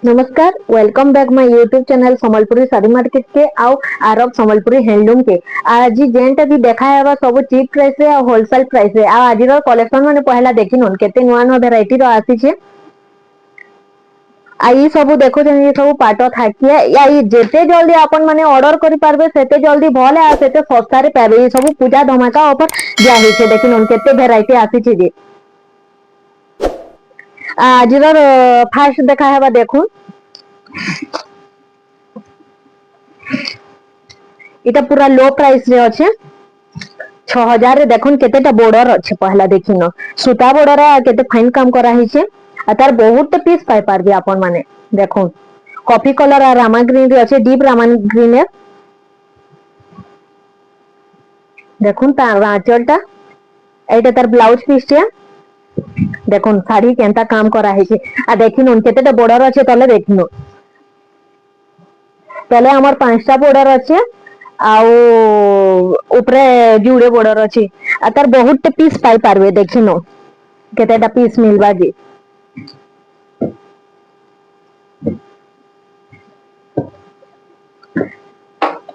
नमस्कार, welcome back my YouTube channel Sambalpuri sari market के आउ आरब संबलपुरी हैंडलूम के। आज जेंटा भी देखा है सब चीप प्राइस रे और होलसेल प्राइस रे आज कलेक्शन माने पहला देखिन केते नुआ नुआ वेराइटी रो आसी छे। आई सब देखो ये सब पाट थाकिए या जेते जल्दी आपण माने ऑर्डर करि पारबे सेते जल्दी भले आ सेते सस्ता रे पाबे। ये सब पूजा धमाका ऑफर दिया ही छे। देखिन केते वेराइटी आसी छे जे आज फास्ट देखा है देखो इटा पूरा लो प्राइस रे अच्छे 6000 रे। देखुन केतेटा बॉर्डर अच्छे पहला देखिन सूता बॉर्डर केते फाइन काम करा ही छे आ तार बहुत पीस पाई पारबे आपण माने। देखुन कॉफी कलर आ रामा ग्रीन रे अच्छे डीप रामा ग्रीन है। देखुन तार आंचलटा एटा तार ब्लाउज पीस छे। देखुन साड़ी केंता काम करा ही छे आ देखिन केतेटा बॉर्डर अच्छे तले देखिन तले हमर पांचटा बॉर्डर अच्छे आउ ऊपरे जुड़े बॉर्डर अच्छे आ तार बहुत पीस पाई पारबे। देखिन केतेटा पीस मिलबा जे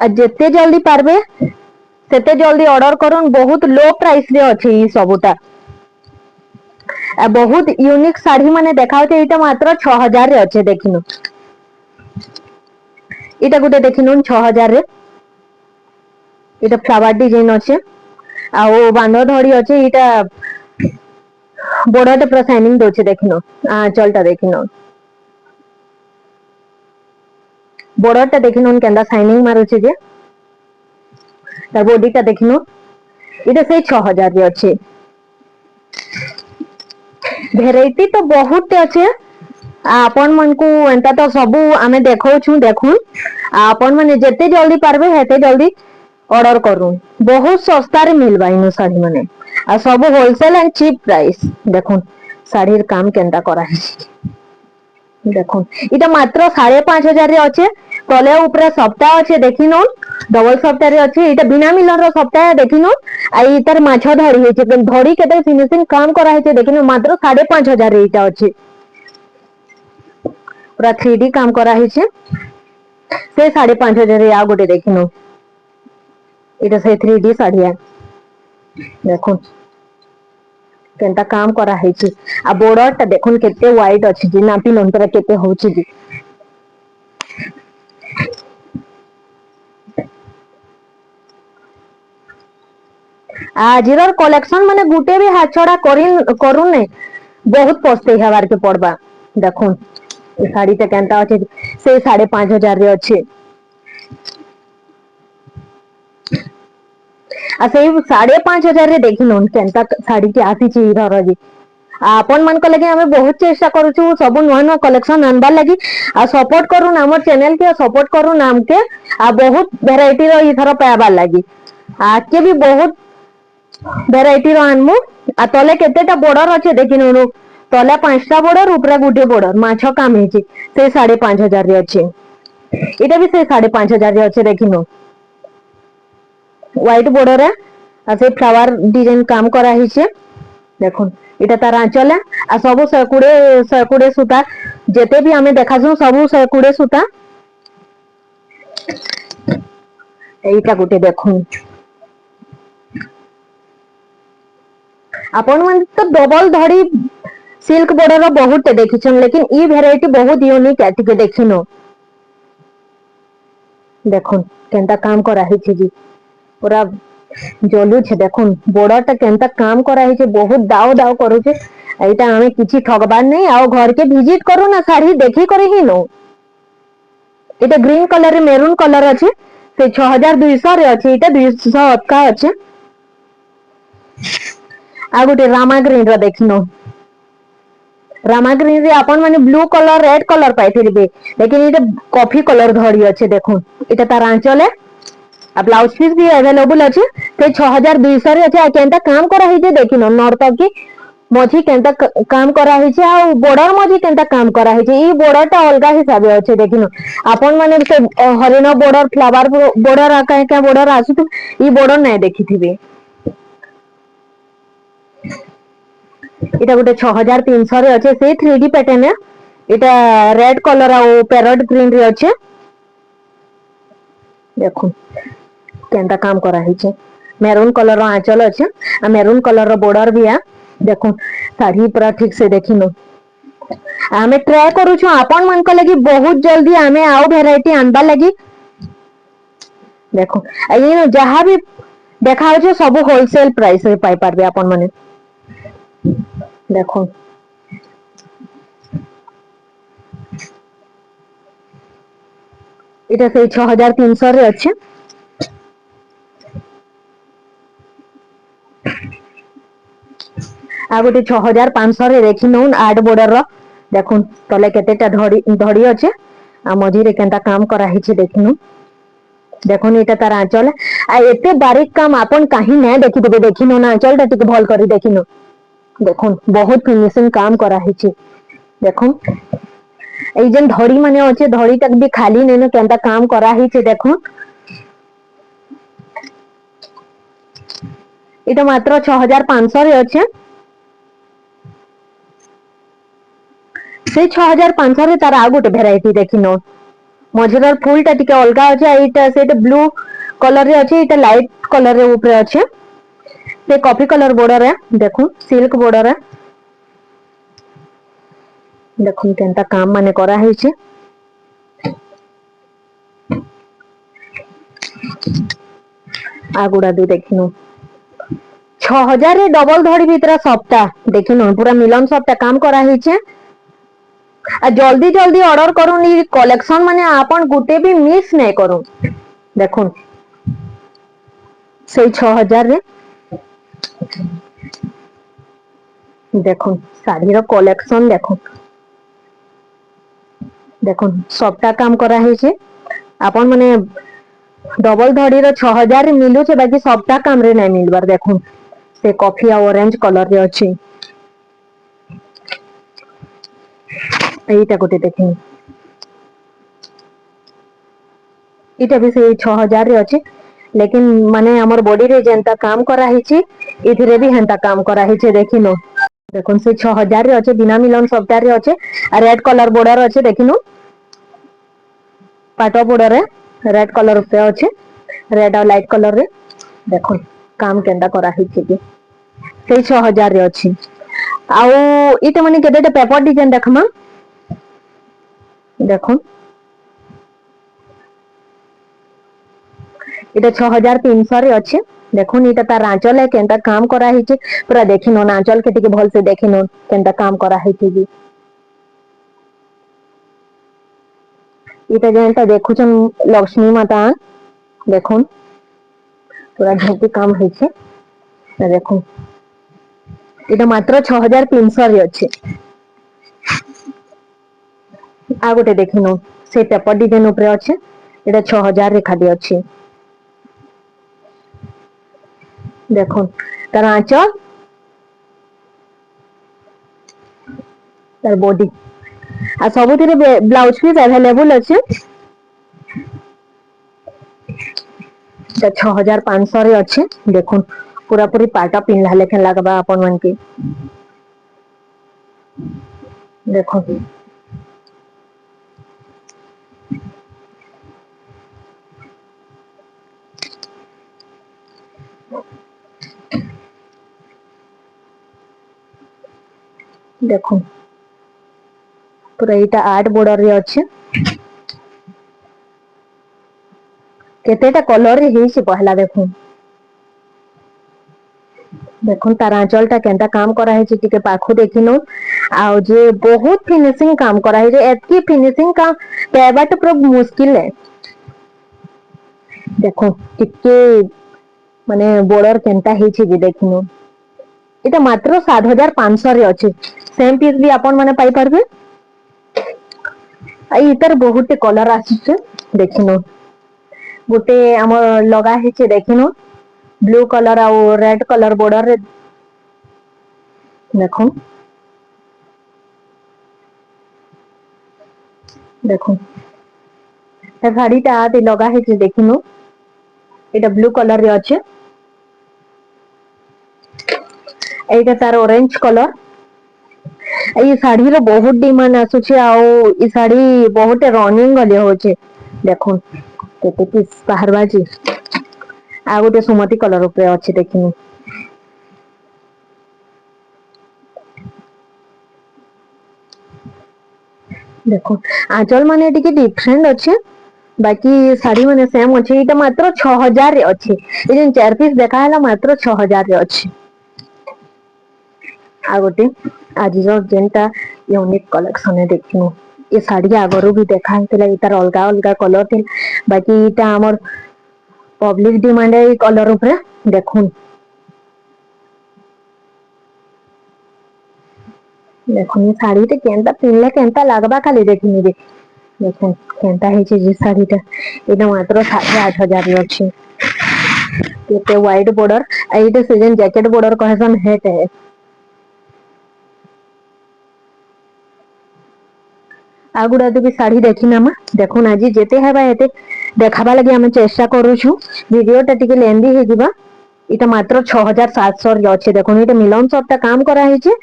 आ जेते जल्दी पारबे सेते जल्दी ऑर्डर करूँ। बहुत लो प्राइस रे अच्छे ई सबटा आ बहुत यूनिक साड़ी माने देखाउ छे। एटा मात्र 6000 रे अच्छे। देखिन इटा गुटे देखिन 6000 रे इटा फ्लावर डिजाइन अच्छे आउ बांध धड़ी अच्छे। इटा बॉर्डर पूरा शाइनिंग दोछे। देखिन आंचलटा देखिन बॉर्डरटा देखिन केंदा शाइनिंग मारुछे जे तार बॉडीटा देखिन इटा से 6000 रे अच्छे। वेराइटी तो बहुत अच्छे आपण मन को एंता तो सबू आमे देखौ छु। देखुन आपण माने जेते जल्दी पारबे हेते जल्दी ऑर्डर करू। बहुत सस्ता रे मिलबा इनो साड़ी माने आ सब होलसेल एंड चीप प्राइस। देखुन साड़ी काम केंता करा है। देखुन इटा मात्र 5500 रे अच्छे तले ऊपर सप्ताह अच्छे। देखिन डबल सप्ताह रे अच्छे। इटा बिना मिलन रो सप्ताह देखिन आ इतार माछ धड़ी है छे धड़ी केते फिनिशिंग काम करा है छे। देखिन मात्र 5500 रे इटा अच्छे पूरा 3D काम करा है छे से 5500 रे। आ गोटे देखिन इटा से 3D साड़ी है। देखुन केंता काम करा है छे आ बॉर्डरटा देखुन केते वाइड अछि जे नापी नंतर केते होछि जे आजिर कलेक्शन माने गुटे भी हाथ छड़ा करू ने बहुत पस्ते हवार के पड़बा। देखुन ए साड़ी ते केंता अछि से 5500 रे अछि आ से 5500 रे देखिन केंता साड़ी के आसी छि इधर जी आपण मन को लगे हमें बहुत चेष्टा करू छु सब नुआ नुआ कलेक्शन आनबार लगी आ सपोर्ट करू हमर चैनल के सपोर्ट करू नाम के आ बहुत वैरायटी रो इधर पाबार लगी आज के भी बहुत वैरायटी रो आनमु आ तले केतेटा बॉर्डर अच्छे। देखिन तले 5टा बॉर्डर ऊपर गुटे बॉर्डर माछ काम हेछि से 5500 रे अच्छे। इटा भी से 5500 रे अच्छे। देखिन व्हाइट बॉर्डर है आ से फ्लावर डिजाइन काम करा ही छे। देखुन इटा तार आंचल है आ सब सकुड़े सूता जेते भी हमें देखासु सब सकुड़े सूता एटा गुटे देखुन आपण मन तो डबल धड़ी सिल्क बॉर्डर बहुत देखिछन लेकिन ई वेराइटी बहुत यूनिक है। ठीक देखिन देखुन केंता काम करा ही छे जी पूरा जलू छे। देखुन बॉर्डरटा केंता काम करा ही छे बहुत दाव दाव करू छे। एटा हमें किछि ठगबार नहीं आओ घर के विजिट करू ना साड़ी देखी करे ही नो। इटा ग्रीन कलर रे मेरून कलर अच्छे से 6200 रे अच्छे। इटा 200 का अच्छे आ गोटे रामा ग्रीन रो देखिन रामा ग्रीन रे आपण माने ब्लू कलर रेड कलर पाइथिबे लेकिन इटा कॉफी कलर धड़ी अच्छे। देखुन इटा तार आंचल है आ ब्लाउज पीस भी अवेलेबल अच्छे से 6200 रे अच्छे। आ केंता काम करा ही जे देखिन नॉर्थ की मझी केंता काम करा ही छे आ बॉर्डर मझी केंता काम करा ही छे। ई बॉर्डरटा अलगा हिसाबे अच्छे। देखिन आपण माने से हरिण बॉर्डर फ्लावर बॉर्डर आ का बॉर्डर आसु ई बॉर्डर नै देखिथिबे। इटा गोटे 6300 रे अच्छे से 3D पैटर्न है এটা রেড কলর আর প্যারট গ্রিন রে আছে দেখুন কেনটা কাম করা হয়েছে মেরুন কলর আঁচল আছে আর মেরুন কলর বর্ডর भी है দেখুন শাড়ি পুরা ঠিক से देखिनो आमे ट्राई करूछु आपण मन को लगी बहुत जल्दी आमे आउ वैरायटी आनबा लगी देखो ये जहाँ भी देखा हो सब होलसेल प्राइस रे पाई पारबे आपण माने देखो এটা সেই 6300 রে আছে आ गोटे 6500 रे देखि नउन आड बॉर्डर रो देखुन तले केतेटा धड़ी धड़ी আছে आ मझी रे केनता काम करा हिचे देखिनु देखुन एटा तार आंचल आ एते बारीक काम आपन काहे नै देखि देबे देखिनु ना आंचल टा टिके भल करी देखिनु देखुन बहुत फिनिशिंग काम करा हिचे देखुन এই যে ধড়ি মানে আছে ধড়িটা भी खाली নেন কেনটা কাম করা হিছে দেখুন এটা মাত্র 6500 রে আছে সেই 6500 রে তার আর গোটে ভ্যারাইটি দেখিনো মঝিরর ফুলটা টিকে অলগা আছে এইটা সেটা ব্লু কলর রে আছে এটা লাইট কলর রে উপরে আছে সে কফি কলর বর্ডর है দেখুন সিল্ক বর্ডর है দেখুন কেনটা কাম মানে করা হয়েছে আগুড়া দু দেখিনো 6000 রে ডবল ধড়ি ভিতরে সবটা দেখিনো পুরা মিলন সবটা কাম করা হয়েছে আর জলদি জলদি অর্ডার করুন এই কলেকশন মানে আপন গুটে भी মিস নাই করুন দেখুন সেই 6000 রে দেখুন শাড়ির কলেকশন দেখুন দেখুন সবটা কাম করা হয়েছে আপন মানে ডবল ধড়ির 6000 রে মিলুছে বাকি সবটা কাম রে নাই মিলবার দেখুন সে কফি আর অরেঞ্জ কলর রে আছে এইটা গোটে দেখুন এটা भी से 6000 रे আছে लेकिन माने हमर बॉडी रे जेंता काम करा हिची इधरे भी हेंता काम करा हिचे देखिनो देखुन से 6000 रे আছে बिना मिलन सफ्टवेयर रे আছে আর রেড কলর বর্ডর আছে দেখিনো পাটো বর্ডর রে রেড কলর উপরে আছে রেড আর লাইট কলর রে দেখুন কাম কেনটা করা হিছে কি সেই 6000 রে আছে আউ ইটা মানে কেতেটা পেপার ডিজাইন দেখমা দেখুন এটা 6300 রে আছে দেখুন এটা তার আঁচল है কেনটা কাম করা হইছে পুরা দেখিনো না আঁচল কে টিকে ভাল সে দেখিনো কেনটা কাম করা হইছে জি এটা যেটা দেখুছেন লক্ষ্মী মাতা দেখুন পুরা ঝুঁকি কাম হইছে দেখুন এটা মাত্র 6300 রে আছে आ गोटे देखिनो से पेपर डिजाइन उपरे আছে এটা 6000 রে খালি আছে দেখুন তার আঁচল তার বডি আর সবুতিরে ব্লাউজ পিস अवेलेबल আছে এটা 6500 রে আছে দেখুন पूरा पूरी पाटा पिनला लेखन लागबा अपन मन के देखो देखो पूरा एटा 8 बॉर्डर रे আছে केतेटा कलर रे हेसी पहला देखो देखो तार आंचलटा केनता काम करा है टिके पाखु देखिनो आ जे बहुत फिनिशिंग काम करा है एतकी फिनिशिंग काम पेबा तो पूरा मुश्किल है देखो टिके माने बॉर्डर केनता हेछि जे देखिनो এটা মাত্র 7500 রে আছে সেম পিস भी आपन माने पाई परबे आई इतर बहुत कलर आछे देखिनो गोटे हमर लगा हेचे देखिनो ब्लू कलर आ रेड कलर बॉर्डर रे देखो देखो ए শাড়িটা আতে লগা হেছে দেখিনো এটা ব্লু কলর রে আছে এইটা তার অরেঞ্জ কলর ये शाढ़ी रो बहुत डिमांड आसुचे आउ ई शाढ़ी बहुत रनिंग गले होचे देखो केते पीस बाहरवा जी आ गोटे सुमति कलर ऊपर अच्छे देखिनी देखो आंचल माने टिके डिफरेंट अच्छे बाकी शाढ़ी माने सेम अच्छे इटा मात्र 6000 रे अच्छे ए जेन चार पीस देखा हला मात्र 6000 रे अच्छे आ गोटे आज जेनटा यूनिक कलेक्शन है देखिनु ये शाढ़ी आगरू भी देखा हेतला इतार अलगा अलगा कलर थे बाकी इटा हमर पब्लिक डिमांड है कलर ऊपर देखुन देखो ये शाढ़ी टे केनता पिनले केनता लागबा खाली देखिनी दे देखो केनता है जे शाढ़ी टा एटा मात्र 8000 रे अछि केते वाइट बॉर्डर एटा सीजन जैकेट बॉर्डर कहसन हेट है आगुड़ा तो भी शाढ़ी देखी ना देखो आज जेते हेबा एते देखाबा लगी आमे चेष्टा करूछु वीडियो टा टिके लेंदी हे जिबा इटा मात्र 6700 रे अछि देखो इटा मिलन सब ता काम करा है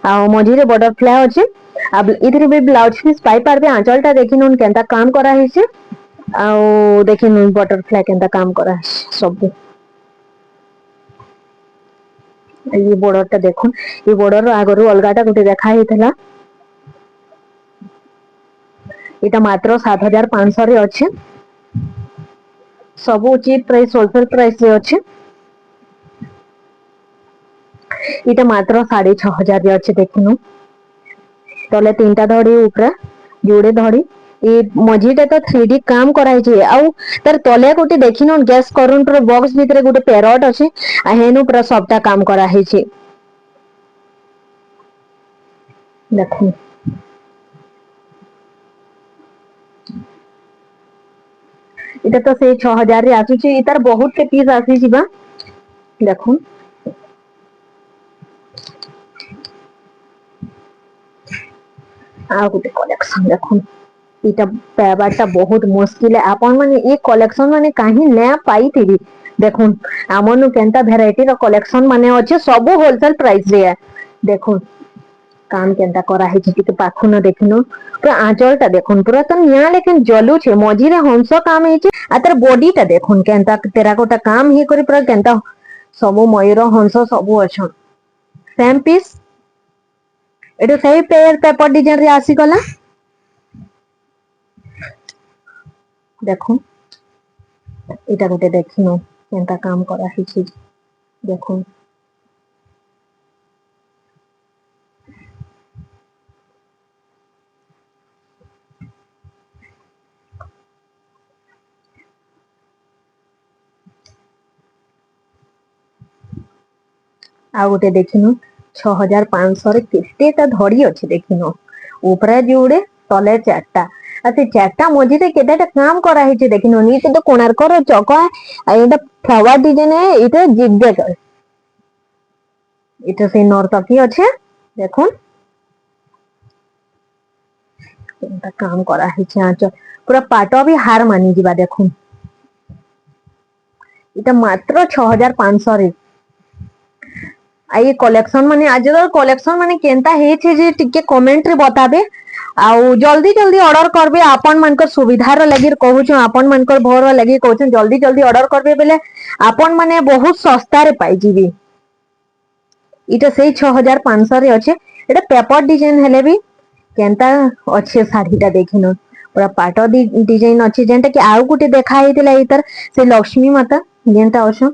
आ मझी रे बटरफ्लाई अछि अब इधर भी ब्लाउज पीस पाई पारबे आंचल टा देखिन केनता काम करा है आ देखिन बटरफ्लाई केनता काम करा है सब ये बॉर्डर टा देखो ये बॉर्डर आगरू अलगाटा गोटे देखा हेतला इटा मात्र 7500 रे अछि सबु चीप प्राइस होलसेल प्राइस रे अछि इटा मात्र 6500 रे अछि देखिनु तले तीनटा धड़ी ऊपर जोड़े धड़ी ये मझीटा तो 3D काम कराई छे आउ तर तले गोटे देखिनो गैस करंट रो बॉक्स भीतर गोटे पैरट अछि आ हेनु पूरा सबटा काम करा है छे देखो इटा तो से 6000 रे आसु छे इतार बहुत के पीस आसी जिबा देखो आ गोटे कलेक्शन देखो इटा पाबाटा बहुत मुश्किल है आपन माने ये कलेक्शन माने काहे नया पाई थिबी देखो आमनु केनता वैरायटी रो कलेक्शन माने अछि सब होलसेल प्राइस रे देखो काम केनता करा है कि पाखु न देखिनो पूरा आंचल टा देखुन पूरा तो निया लेकिन जलू छे मझी रे हंस काम है आ तार बॉडी टा देखुन केनता टेराकोटा काम ही करी पूरा केनता सब मयूर हंस सब अच्छा सेम पीस एटो सही पेपर डिजाइन रे आसी गला देखो इटा गोटे देखिनो केनता काम करा है देखो आ गोटे देखिनो 6500 रे केतेटा धड़ी अछि देखिनो ऊपर जोड़े तले चारटा आ से चारटा मझिरे केतेटा काम करा है देखिनो नी तो कोणार्क रो चक आ एटा फ्लावर डिजाइन है इटा जिगजैग इटा से नर्तकी अच्छे देखुन केनता काम करा है आंचल पूरा पाट भी हार मानी जिबा देखुन इटा मात्र 6500 रे आ ये कलेक्शन माने आज कलेक्शन माने केनता हे छे जे टिके कमेंट रे बताबे आउ जल्दी जल्दी ऑर्डर करबे आपन मानकर सुविधार लगी कहू छु आपन मानकर भोर लगी कहू छु जल्दी जल्दी ऑर्डर करबे बेले आपन माने बहुत सस्ता रे पाई जीबे इटा से 6500 रे अच्छे एटा पेपर डिजाइन हेले भी केनता अच्छे शाढ़ीटा देखिनो पूरा पाट डिजाइन अच्छे जेनटा कि आउ गुटे देखा हेतिला इतर से लक्ष्मी माता जेनटा अछो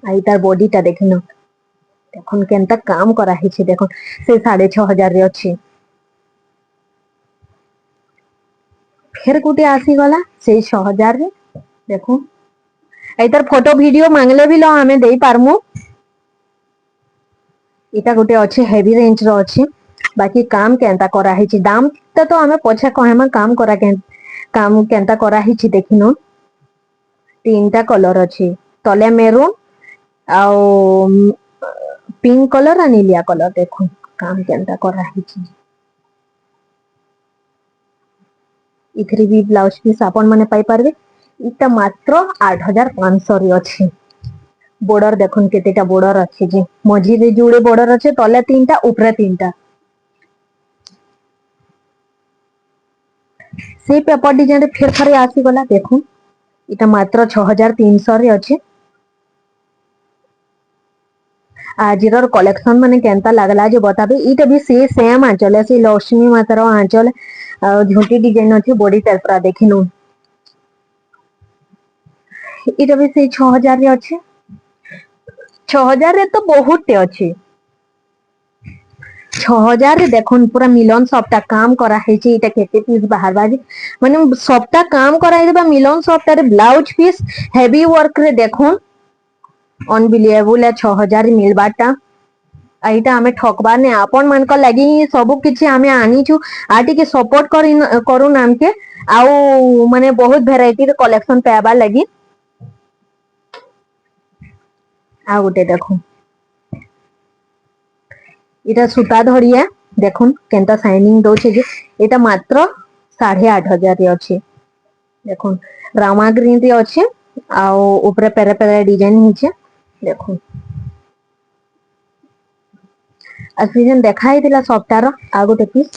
आई तार बॉडी टा देखिनो देखुन केनता काम करा है छे देखुन से 6500 रे अच्छे फिर गुटे आसी गला से 6000 रे देखो एतर फोटो वीडियो मांगले भी लो हमें देई पारमु इटा गोटे अच्छे हेवी रेंज रो अच्छे बाकी काम केनता करा है छे दाम तो हमें पछा कहमा काम करा काम केनता करा है छे देखिनो तीनटा कलर अच्छे तले मेरून आउ पिंक कलर आ नीलिया कलर देखो काम केनता करा है छे इथरे भी ब्लाउज पीस आपन माने पाई पारबे इटा मात्र 8500 रे अच्छे border দেখুন কেতেটা border আছে যে মঝিরে জুড়ে border আছে তলে তিনটা উপরে তিনটা সেই পেপর ডিজাইন রে ফের থরে আসিগলা দেখুন এটা মাত্র 6300 রে আছে আজিরর কলেকশন মানে কেনতা লাগলা যে বতাবে এটা বি সে সেম আঁচল আছে লক্ষ্মী মাতার আঁচল ঝুঁটি ডিজাইন আছে বডি টাইপরা দেখিনু এটা বি সেই 6000 রে আছে 6000 রে তো বহুতটে আছে 6000 রে দেখুন পুরা মিলন সবটা কাম করা হয়েছে এটা কেতে পিস বাহারবা যে মানে সবটা কাম করা হয়েছে বা মিলন সবটারে ব্লাউজ পিস হেভি ওয়ার্ক রে দেখুন অনবিলিয়েবল 6000 মিলবাটা এইটা আমি ঠকবার নে আপন ମାନଙ୍କ লাগি ସବୁ କିଛି ଆମେ ଆଣିଛୁ ଆଉ ଟିକେ ସପୋର୍ଟ କରୁନ ଆମକେ ଆଉ ମାନେ ବହୁତ ଭେରାଇଟି ର କଲେକ୍ସନ ପାଇବାର ଲାଗି ଆଉ ଗୋଟେ ଦେଖୁন এটা সুতা ধরিয়া দেখুন কেনটা শাইনিং দଉଛି যে এটা মাত্র 8500 রে আছে দেখুন রামা গ্রিন রে আছে ଆଉ উপরে পেরা পেরা ডিজাইন ହେଇছে দেখুন আজকে যেন দেখা ହେଇଥିଲା ସପ୍ତାହର ଆଉ ଗୋଟେ ପିସ୍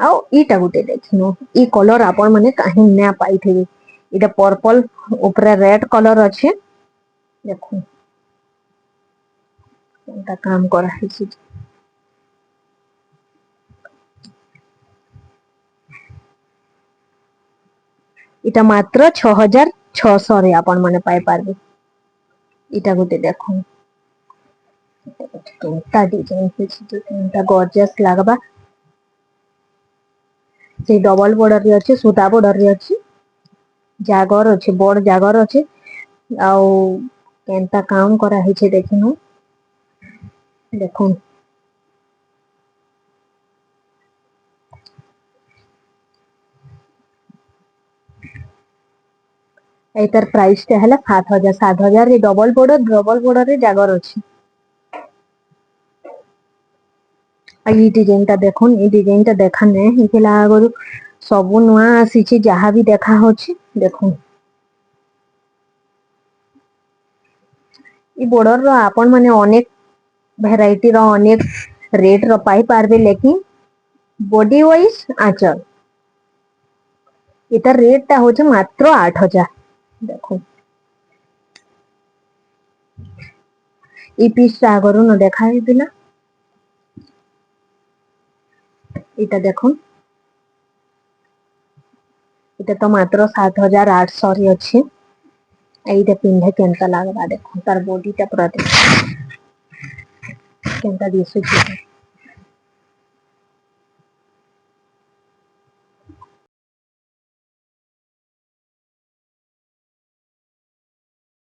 ଆଉ ଏଇଟା ଗୋଟେ ଦେଖିନୁ এই କଲର ଆପଣ ମାନେ କାହିଁ ନା ପାଇଥିବେ এটা পর্পল উপরে রেড কলর আছে দেখুন এটা কাম করা হয়েছে এটা মাত্র 6600 রে আপন মানে পাই পারবে এটা গোটে দেখুন কেনটা ডিজাইন ହେଇଛି যে কেনটা গর্জিয়াস লাগবা সেই ডবল বর্ডর রে আছে সুতা বর্ডর রে আছে জাগর আছে বড় জাগর আছে ଆଉ কেনটা কাম করা হয়েছে দেখিনু দেখুন এইটার প্রাইসটা হলা 7000 7000 রে ডবল বর্ডর রে জাগর আছে আর এই ডিজাইনটা দেখুন এই ডিজাইনটা দেখা নে ହେଇଥିଲା ଆଗରୁ ସବୁ ନୂଆ ଆସିଛି ଯାହା ବି ଦେଖା ହଉଛି ଦେଖୁন এই বর্ডর ର ଆପଣ ମାନେ ଅନେକ ভ্যারাইটি ର অনেক রেট ର পাই পারবে লেকিন বডি ওয়াইজ আঁচল এটার রেটটা হচ্ছে মাত্র 8000 দেখুন এই পিসটা আগরু ন দেখা ହେଇଥିଲା এটা দেখুন এটা তো মাত্র 7800 রে আছে এইটা পিন্ধে কেনতা লাগবা দেখুন তার বডিটা পুরা দেখুন কেনতা দিশুଛି